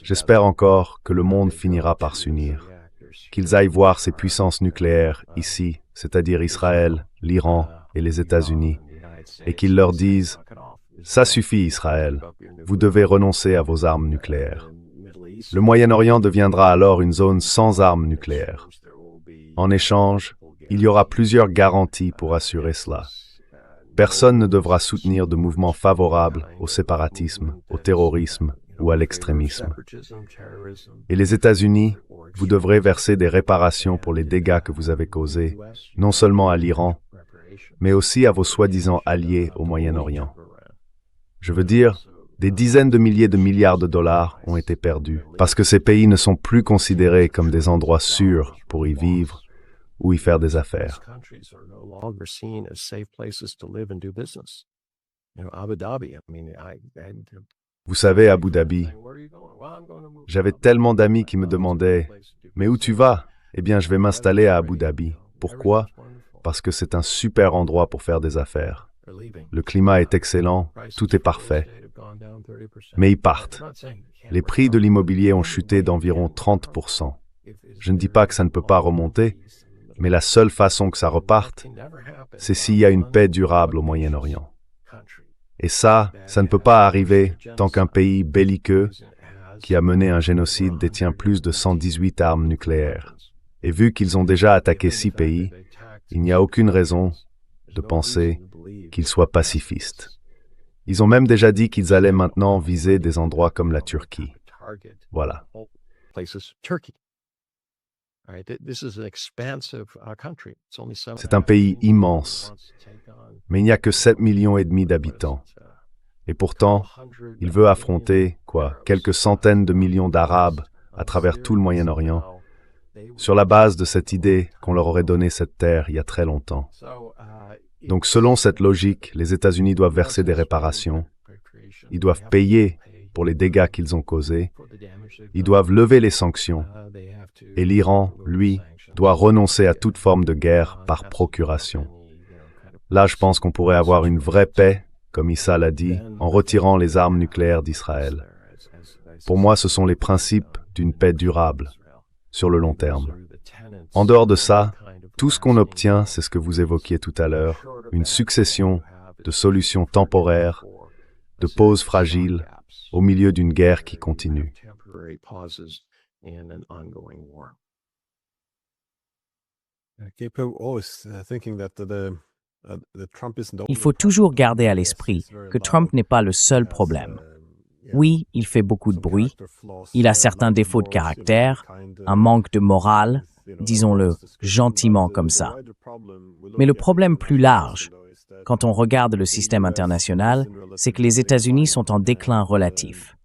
J'espère encore que le monde finira par s'unir, qu'ils aillent voir ces puissances nucléaires ici, c'est-à-dire Israël, l'Iran et les États-Unis, et qu'ils leur disent « Ça suffit Israël, vous devez renoncer à vos armes nucléaires ». Le Moyen-Orient deviendra alors une zone sans armes nucléaires. En échange, il y aura plusieurs garanties pour assurer cela. Personne ne devra soutenir de mouvements favorables au séparatisme, au terrorisme ou à l'extrémisme. Et les États-Unis, vous devrez verser des réparations pour les dégâts que vous avez causés, non seulement à l'Iran, mais aussi à vos soi-disant alliés au Moyen-Orient. Je veux dire, des dizaines de milliers de milliards de dollars ont été perdus, parce que ces pays ne sont plus considérés comme des endroits sûrs pour y vivre ou y faire des affaires. Vous savez, Abu Dhabi, j'avais tellement d'amis qui me demandaient « Mais où tu vas ?» Eh bien, je vais m'installer à Abu Dhabi. Pourquoi? Parce que c'est un super endroit pour faire des affaires. Le climat est excellent, tout est parfait. Mais ils partent. Les prix de l'immobilier ont chuté d'environ 30%. Je ne dis pas que ça ne peut pas remonter, mais la seule façon que ça reparte, c'est s'il y a une paix durable au Moyen-Orient. Et ça ne peut pas arriver tant qu'un pays belliqueux qui a mené un génocide détient plus de 118 armes nucléaires. Et vu qu'ils ont déjà attaqué 6 pays, il n'y a aucune raison de penser qu'ils soient pacifistes. Ils ont même déjà dit qu'ils allaient maintenant viser des endroits comme la Turquie. Voilà. C'est un pays immense, mais il n'y a que 7,5 millions d'habitants. Et pourtant, il veut affronter, quelques centaines de millions d'Arabes à travers tout le Moyen-Orient, sur la base de cette idée qu'on leur aurait donné cette terre il y a très longtemps. Donc selon cette logique, les États-Unis doivent verser des réparations, ils doivent payer pour les dégâts qu'ils ont causés, ils doivent lever les sanctions, et l'Iran, lui, doit renoncer à toute forme de guerre par procuration. Là, je pense qu'on pourrait avoir une vraie paix, comme Issa l'a dit, en retirant les armes nucléaires d'Israël. Pour moi, ce sont les principes d'une paix durable, sur le long terme. En dehors de ça, tout ce qu'on obtient, c'est ce que vous évoquiez tout à l'heure, une succession de solutions temporaires, de pauses fragiles, au milieu d'une guerre qui continue. Il faut toujours garder à l'esprit que Trump n'est pas le seul problème. Oui, il fait beaucoup de bruit, il a certains défauts de caractère, un manque de morale, disons-le gentiment comme ça. Mais le problème plus large, quand on regarde le système international, c'est que les États-Unis sont en déclin relatif.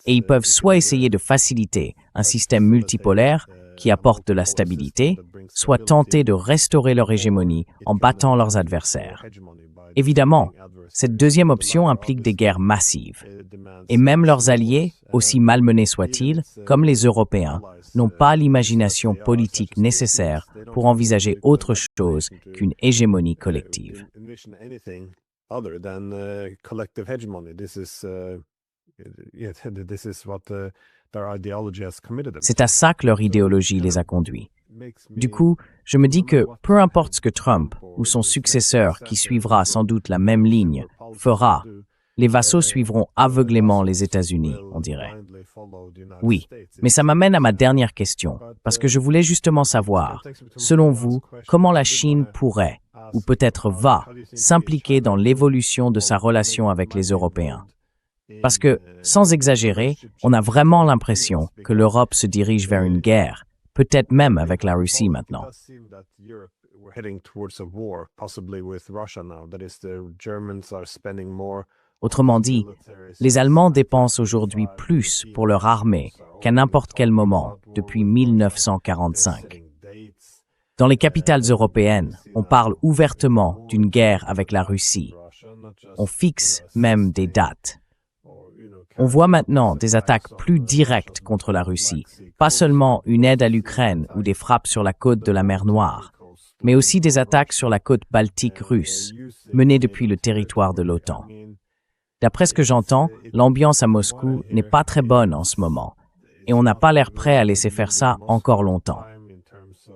Et ils peuvent soit essayer de faciliter un système multipolaire qui apporte de la stabilité, soit tenter de restaurer leur hégémonie en battant leurs adversaires. Évidemment, cette deuxième option implique des guerres massives. Et même leurs alliés, aussi malmenés soient-ils, comme les Européens, n'ont pas l'imagination politique nécessaire pour envisager autre chose qu'une hégémonie collective. C'est à ça que leur idéologie les a conduits. Du coup, je me dis que peu importe ce que Trump ou son successeur, qui suivra sans doute la même ligne, fera, les vassaux suivront aveuglément les États-Unis, on dirait. Oui, mais ça m'amène à ma dernière question, parce que je voulais justement savoir, selon vous, comment la Chine pourrait, ou peut-être va, s'impliquer dans l'évolution de sa relation avec les Européens. Parce que, sans exagérer, on a vraiment l'impression que l'Europe se dirige vers une guerre, peut-être même avec la Russie maintenant. Autrement dit, les Allemands dépensent aujourd'hui plus pour leur armée qu'à n'importe quel moment depuis 1945. Dans les capitales européennes, on parle ouvertement d'une guerre avec la Russie. On fixe même des dates. On voit maintenant des attaques plus directes contre la Russie, pas seulement une aide à l'Ukraine ou des frappes sur la côte de la mer Noire, mais aussi des attaques sur la côte baltique russe, menées depuis le territoire de l'OTAN. D'après ce que j'entends, l'ambiance à Moscou n'est pas très bonne en ce moment, et on n'a pas l'air prêt à laisser faire ça encore longtemps.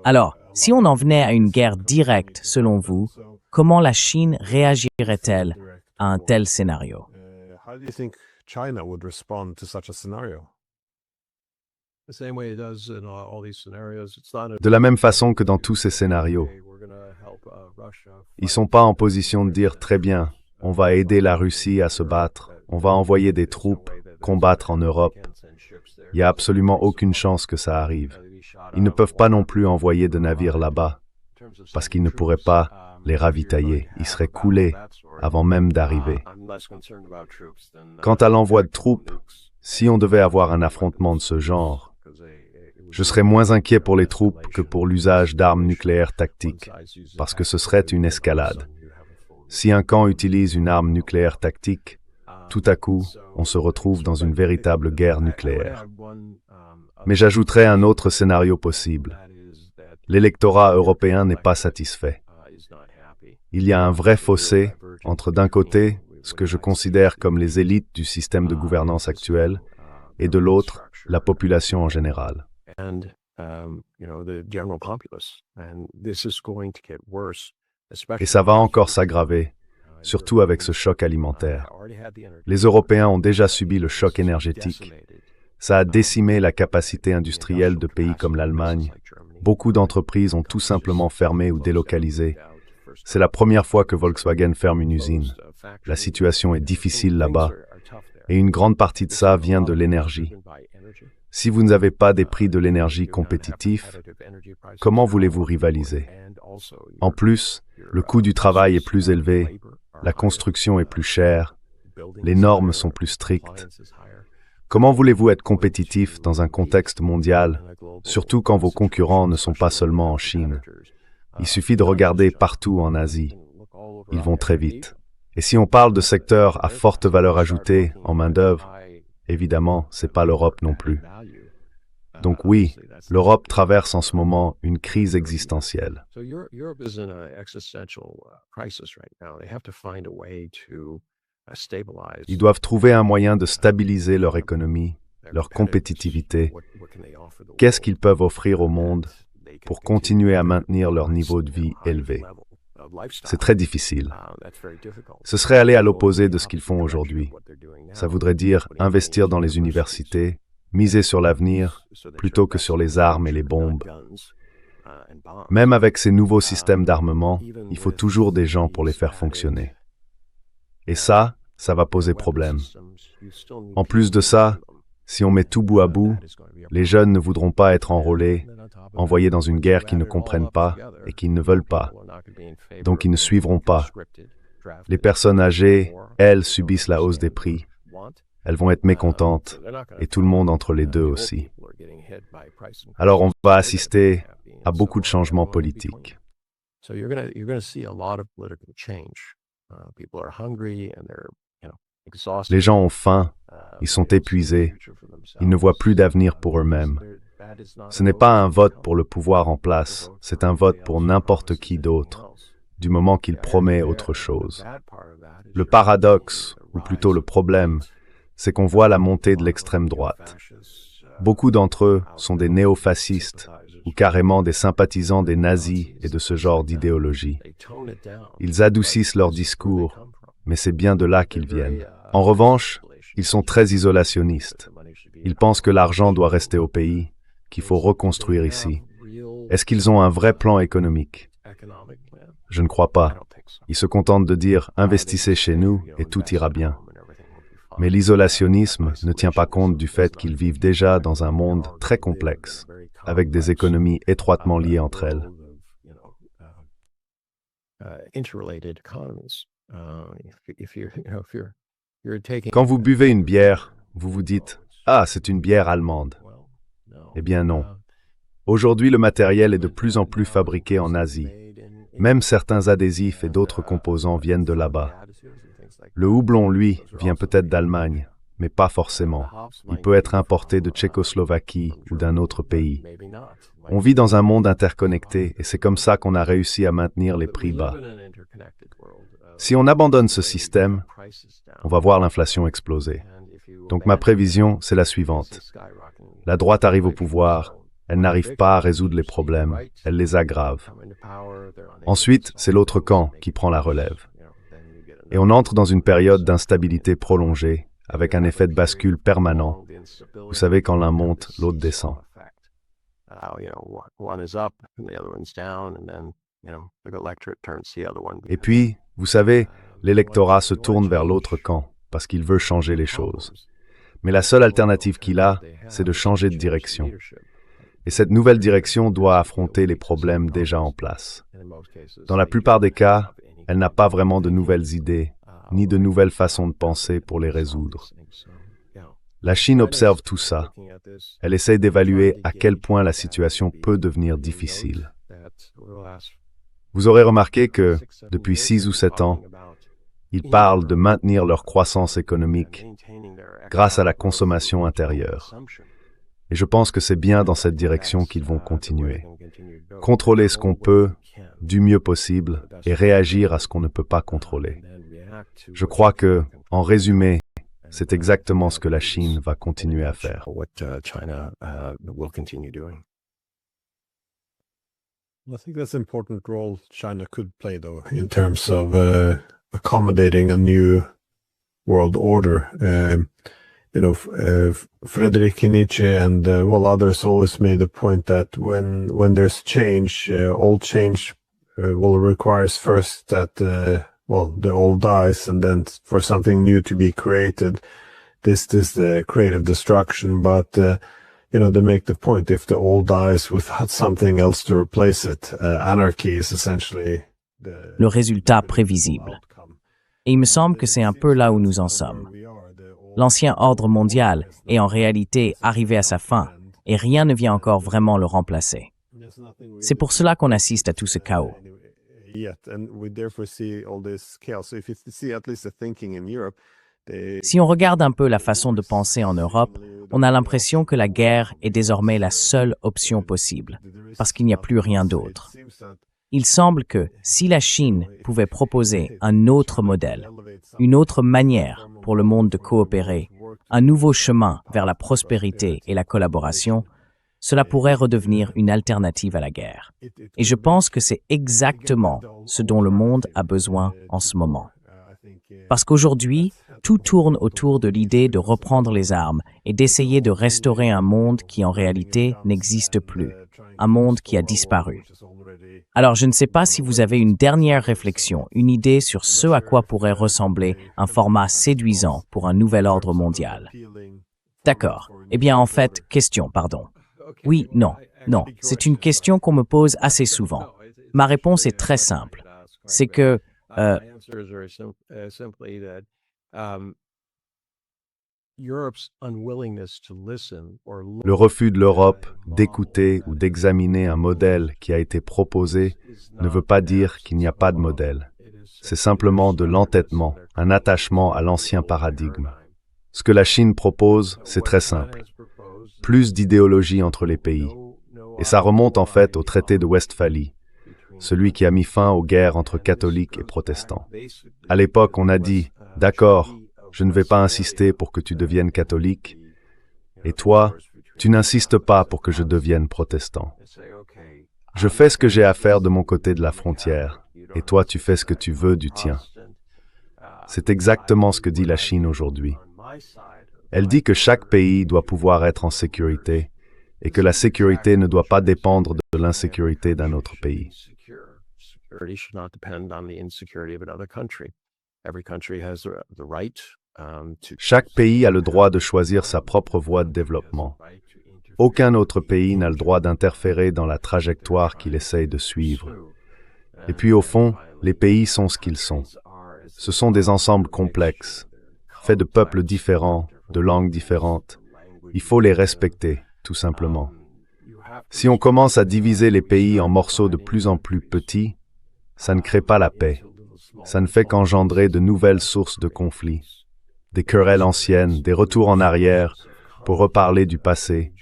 Alors, si on en venait à une guerre directe, selon vous, comment la Chine réagirait-elle à un tel scénario? China would respond to such a scenario. De la même façon que dans tous ces scénarios, ils ne sont pas en position de dire « très bien, on va aider la Russie à se battre, on va envoyer des troupes combattre en Europe ». Il n'y a absolument aucune chance que ça arrive. Ils ne peuvent pas non plus envoyer de navires là-bas, parce qu'ils ne pourraient pas les ravitailler. Ils seraient coulés avant même d'arriver. Quant à l'envoi de troupes, si on devait avoir un affrontement de ce genre, je serais moins inquiet pour les troupes que pour l'usage d'armes nucléaires tactiques, parce que ce serait une escalade. Si un camp utilise une arme nucléaire tactique, tout à coup, on se retrouve dans une véritable guerre nucléaire. Mais j'ajouterais un autre scénario possible. L'électorat européen n'est pas satisfait. Il y a un vrai fossé entre d'un côté ce que je considère comme les élites du système de gouvernance actuel et de l'autre la population en général. Et ça va encore s'aggraver, surtout avec ce choc alimentaire. Les Européens ont déjà subi le choc énergétique. Ça a décimé la capacité industrielle de pays comme l'Allemagne. Beaucoup d'entreprises ont tout simplement fermé ou délocalisé. C'est la première fois que Volkswagen ferme une usine. La situation est difficile là-bas. Et une grande partie de ça vient de l'énergie. Si vous n'avez pas des prix de l'énergie compétitifs, comment voulez-vous rivaliser? En plus, le coût du travail est plus élevé, la construction est plus chère, les normes sont plus strictes. Comment voulez-vous être compétitif dans un contexte mondial, surtout quand vos concurrents ne sont pas seulement en Chine? Il suffit de regarder partout en Asie. Ils vont très vite. Et si on parle de secteurs à forte valeur ajoutée en main-d'œuvre, évidemment, c'est pas l'Europe non plus. Donc oui, l'Europe traverse en ce moment une crise existentielle. Ils doivent trouver un moyen de stabiliser leur économie, leur compétitivité. Qu'est-ce qu'ils peuvent offrir au monde pour continuer à maintenir leur niveau de vie élevé? C'est très difficile. Ce serait aller à l'opposé de ce qu'ils font aujourd'hui. Ça voudrait dire investir dans les universités, miser sur l'avenir, plutôt que sur les armes et les bombes. Même avec ces nouveaux systèmes d'armement, il faut toujours des gens pour les faire fonctionner. Et ça va poser problème. En plus de ça, si on met tout bout à bout, les jeunes ne voudront pas être enrôlés, envoyés dans une guerre qu'ils ne comprennent pas et qu'ils ne veulent pas. Donc ils ne suivront pas. Les personnes âgées, elles, subissent la hausse des prix. Elles vont être mécontentes, et tout le monde entre les deux aussi. Alors on va assister à beaucoup de changements politiques. Les gens ont faim, ils sont épuisés, ils ne voient plus d'avenir pour eux-mêmes. Ce n'est pas un vote pour le pouvoir en place, c'est un vote pour n'importe qui d'autre, du moment qu'il promet autre chose. Le paradoxe, ou plutôt le problème, c'est qu'on voit la montée de l'extrême droite. Beaucoup d'entre eux sont des néofascistes, ou carrément des sympathisants des nazis et de ce genre d'idéologie. Ils adoucissent leur discours, mais c'est bien de là qu'ils viennent. En revanche, ils sont très isolationnistes. Ils pensent que l'argent doit rester au pays, qu'il faut reconstruire ici. Est-ce qu'ils ont un vrai plan économique? Je ne crois pas. Ils se contentent de dire « investissez chez nous et tout ira bien ». Mais l'isolationnisme ne tient pas compte du fait qu'ils vivent déjà dans un monde très complexe, avec des économies étroitement liées entre elles. Quand vous buvez une bière, vous vous dites « Ah, c'est une bière allemande ». Eh bien non. Aujourd'hui, le matériel est de plus en plus fabriqué en Asie. Même certains adhésifs et d'autres composants viennent de là-bas. Le houblon, lui, vient peut-être d'Allemagne, mais pas forcément. Il peut être importé de Tchécoslovaquie ou d'un autre pays. On vit dans un monde interconnecté et c'est comme ça qu'on a réussi à maintenir les prix bas. Si on abandonne ce système, on va voir l'inflation exploser. Donc ma prévision, c'est la suivante. La droite arrive au pouvoir, elle n'arrive pas à résoudre les problèmes, elle les aggrave. Ensuite, c'est l'autre camp qui prend la relève. Et on entre dans une période d'instabilité prolongée, avec un effet de bascule permanent. Vous savez, quand l'un monte, l'autre descend. Et puis, vous savez, l'électorat se tourne vers l'autre camp, parce qu'il veut changer les choses. Mais la seule alternative qu'il a, c'est de changer de direction. Et cette nouvelle direction doit affronter les problèmes déjà en place. Dans la plupart des cas, elle n'a pas vraiment de nouvelles idées, ni de nouvelles façons de penser pour les résoudre. La Chine observe tout ça. Elle essaie d'évaluer à quel point la situation peut devenir difficile. Vous aurez remarqué que, depuis 6 ou 7 ans, ils parlent de maintenir leur croissance économique grâce à la consommation intérieure. Et je pense que c'est bien dans cette direction qu'ils vont continuer. Contrôler ce qu'on peut, du mieux possible, et réagir à ce qu'on ne peut pas contrôler. Je crois que, en résumé, c'est exactement ce que la Chine va continuer à faire. I think that's an important role China could play, though, in terms of accommodating a new world order. Friedrich Nietzsche and others always made the point that when there's change, all change requires first that the old dies, and then for something new to be created. This is the creative destruction, but they make the point, if the old dies without something else to replace it, anarchy is essentially Le résultat prévisible. Et il me semble que c'est un peu là où nous en sommes. L'ancien ordre mondial est en réalité arrivé à sa fin, et rien ne vient encore vraiment le remplacer. C'est pour cela qu'on assiste à tout ce chaos. Si on regarde un peu la façon de penser en Europe, on a l'impression que la guerre est désormais la seule option possible, parce qu'il n'y a plus rien d'autre. Il semble que, si la Chine pouvait proposer un autre modèle, une autre manière pour le monde de coopérer, un nouveau chemin vers la prospérité et la collaboration, cela pourrait redevenir une alternative à la guerre. Et je pense que c'est exactement ce dont le monde a besoin en ce moment. Parce qu'aujourd'hui, tout tourne autour de l'idée de reprendre les armes et d'essayer de restaurer un monde qui en réalité n'existe plus, un monde qui a disparu. Alors, je ne sais pas si vous avez une dernière réflexion, une idée sur ce à quoi pourrait ressembler un format séduisant pour un nouvel ordre mondial. D'accord. Eh bien, en fait, Oui, non, c'est une question qu'on me pose assez souvent. Ma réponse est très simple. C'est que Le refus de l'Europe d'écouter ou d'examiner un modèle qui a été proposé ne veut pas dire qu'il n'y a pas de modèle. C'est simplement de l'entêtement, un attachement à l'ancien paradigme. Ce que la Chine propose, c'est très simple. Plus d'idéologie entre les pays. Et ça remonte en fait au traité de Westphalie, celui qui a mis fin aux guerres entre catholiques et protestants. À l'époque, on a dit « D'accord, je ne vais pas insister pour que tu deviennes catholique, et toi, tu n'insistes pas pour que je devienne protestant. Je fais ce que j'ai à faire de mon côté de la frontière, et toi, tu fais ce que tu veux du tien. » C'est exactement ce que dit la Chine aujourd'hui. Elle dit que chaque pays doit pouvoir être en sécurité, et que la sécurité ne doit pas dépendre de l'insécurité d'un autre pays. Chaque pays a le droit de choisir sa propre voie de développement. Aucun autre pays n'a le droit d'interférer dans la trajectoire qu'il essaye de suivre. Et puis au fond, les pays sont ce qu'ils sont. Ce sont des ensembles complexes, faits de peuples différents, de langues différentes. Il faut les respecter, tout simplement. Si on commence à diviser les pays en morceaux de plus en plus petits, ça ne crée pas la paix. Ça ne fait qu'engendrer de nouvelles sources de conflits, des querelles anciennes, des retours en arrière, pour reparler du passé.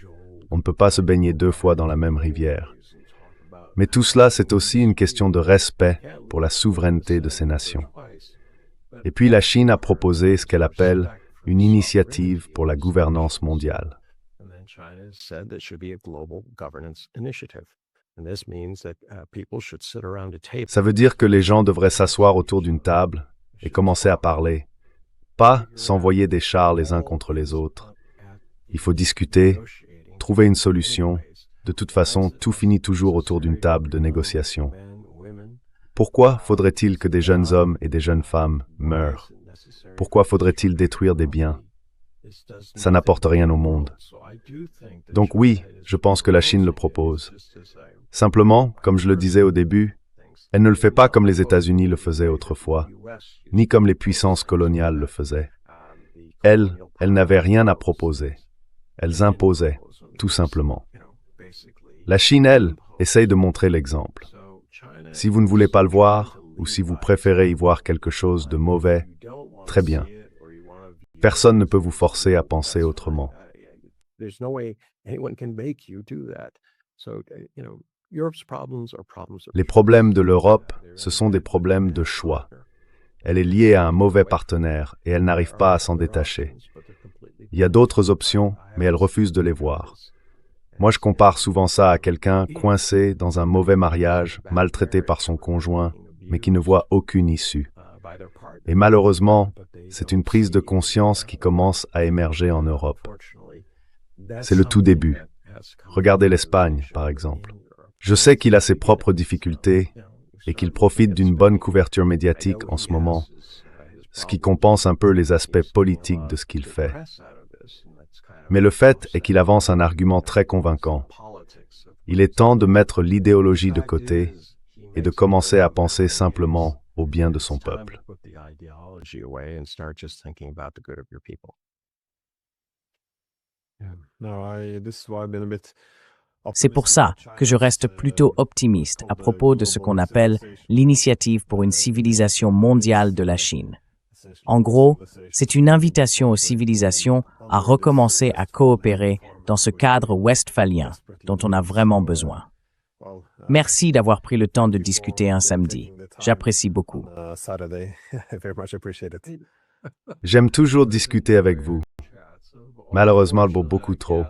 On ne peut pas se baigner deux fois dans la même rivière. Mais tout cela, c'est aussi une question de respect pour la souveraineté de ces nations. Et puis la Chine a proposé ce qu'elle appelle une initiative pour la gouvernance mondiale. Ça veut dire que les gens devraient s'asseoir autour d'une table et commencer à parler. Pas s'envoyer des chars les uns contre les autres. Il faut discuter, trouver une solution. De toute façon, tout finit toujours autour d'une table de négociation. Pourquoi faudrait-il que des jeunes hommes et des jeunes femmes meurent? Pourquoi faudrait-il détruire des biens? Ça n'apporte rien au monde. Donc oui, je pense que la Chine le propose. Simplement, comme je le disais au début, elle ne le fait pas comme les États-Unis le faisaient autrefois, ni comme les puissances coloniales le faisaient. Elles n'avaient rien à proposer. Elles imposaient, tout simplement. La Chine, elle, essaye de montrer l'exemple. Si vous ne voulez pas le voir, ou si vous préférez y voir quelque chose de mauvais, très bien. Personne ne peut vous forcer à penser autrement. There's no way anyone can make you do that. So, Europe's problems are problems of Les problèmes de l'Europe, ce sont des problèmes de choix. Elle est liée à un mauvais partenaire et elle n'arrive pas à s'en détacher. Il y a d'autres options, mais elle refuse de les voir. Moi, je compare souvent ça à quelqu'un coincé dans un mauvais mariage, maltraité par son conjoint, mais qui ne voit aucune issue. Et malheureusement, c'est une prise de conscience qui commence à émerger en Europe. C'est le tout début. Regardez l'Espagne, par exemple. Je sais qu'il a ses propres difficultés et qu'il profite d'une bonne couverture médiatique en ce moment, ce qui compense un peu les aspects politiques de ce qu'il fait. Mais le fait est qu'il avance un argument très convaincant. Il est temps de mettre l'idéologie de côté et de commencer à penser simplement au bien de son peuple. C'est pour ça que je reste plutôt optimiste à propos de ce qu'on appelle l'initiative pour une civilisation mondiale de la Chine. En gros, c'est une invitation aux civilisations à recommencer à coopérer dans ce cadre westphalien dont on a vraiment besoin. Merci d'avoir pris le temps de discuter un samedi. J'apprécie beaucoup. J'aime toujours discuter avec vous. Malheureusement, beaucoup trop.